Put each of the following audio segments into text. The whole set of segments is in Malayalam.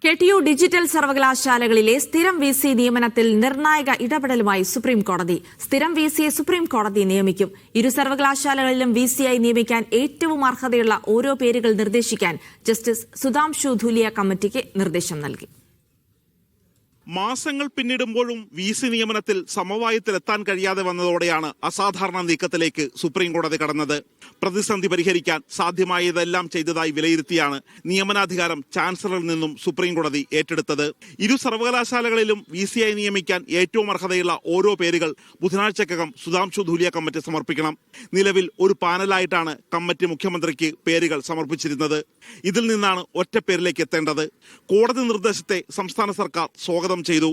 KTU ഡിജിറ്റൽ സർവകലാശാലകളിലെ സ്ഥിരം VC നിയമനത്തിൽ നിർണായക ഇടപെടലുമായി സുപ്രീം കോടതി. സ്ഥിരം VCയെ സുപ്രീം കോടതി നിയമിക്കും. ഇരു സർവകലാശാലകളിലും VCയായി നിയമിക്കാൻ ഏറ്റവും അർഹതയുള്ള ഓരോ പേരുകൾ നിർദ്ദേശിക്കാൻ ജസ്റ്റിസ് സുധാംശു ധൂലിയ കമ്മിറ്റിക്ക് നിർദ്ദേശം നൽകി. മാസങ്ങൾ പിന്നിടുമ്പോഴും VC നിയമനത്തിൽ സമവായത്തിലെത്താൻ കഴിയാതെ വന്നതോടെയാണ് അസാധാരണ നീക്കത്തിലേക്ക് സുപ്രീം കോടതി കടന്നത്. പ്രതിസന്ധി പരിഹരിക്കാൻ സാധ്യമായതെല്ലാം ചെയ്തതായി വിലയിരുത്തിയാണ് നിയമനാധികാരം ചാൻസലറിൽ നിന്നും സുപ്രീം കോടതി ഏറ്റെടുത്തത്. ഇരു സർവകലാശാലകളിലും VCയായി നിയമിക്കാൻ ഏറ്റവും അർഹതയുള്ള ഓരോ പേരുകൾ ബുധനാഴ്ചക്കകം സുധാംശു ധൂലിയ കമ്മിറ്റി സമർപ്പിക്കണം. നിലവിൽ ഒരു പാനലായിട്ടാണ് കമ്മിറ്റി മുഖ്യമന്ത്രിക്ക് പേരുകൾ സമർപ്പിച്ചിരുന്നത്. ഇതിൽ നിന്നാണ് ഒറ്റ പേരിലേക്ക് എത്തേണ്ടത്. കോടതി നിർദ്ദേശത്തെ സംസ്ഥാന സർക്കാർ സ്വാഗതം ചെയ്തു.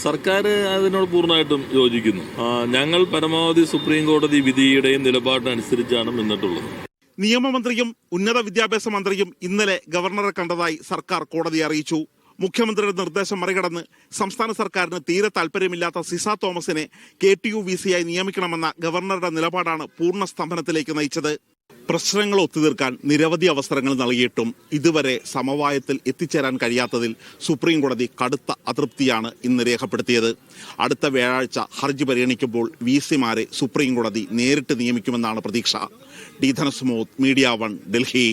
സർക്കാർ അതിനോട് പൂർണ്ണമായിട്ടും യോജിക്കുന്നു. ഞങ്ങൾ പരമാവധി സുപ്രീം കോടതി വിധിയുടെയും നിലപാടിനനുസരിച്ചാണ് മുന്നിട്ടുള്ളത്. നിയമമന്ത്രിയും ഉന്നത വിദ്യാഭ്യാസ മന്ത്രിയും ഇന്നലെ ഗവർണറെ കണ്ടതായി സർക്കാർ കോടതിയെ അറിയിച്ചു. മുഖ്യമന്ത്രിയുടെ നിർദ്ദേശം മറികടന്ന് സംസ്ഥാന സർക്കാരിന് തീരെ താല്പര്യമില്ലാത്ത സിസ തോമസിനെ KTU VCയായി നിയമിക്കണമെന്ന ഗവർണറുടെ നിലപാടാണ് പൂർണ്ണ സ്തംഭനത്തിലേക്ക് നയിച്ചത്. പ്രശ്നങ്ങൾ ഒത്തുതീർക്കാൻ നിരവധി അവസരങ്ങൾ നൽകിയിട്ടും ഇതുവരെ സമവായത്തിൽ എത്തിച്ചേരാൻ കഴിയാത്തതിൽ സുപ്രീം കോടതി കടുത്ത അതൃപ്തിയാണ് ഇന്ന് രേഖപ്പെടുത്തിയത്. അടുത്ത വ്യാഴാഴ്ച ഹർജി പരിഗണിക്കുമ്പോൾ VCമാരെ സുപ്രീം കോടതി നേരിട്ട് നിയമിക്കുമെന്നാണ് പ്രതീക്ഷ. ധനസുമോദ്, മീഡിയ 1, ഡൽഹി.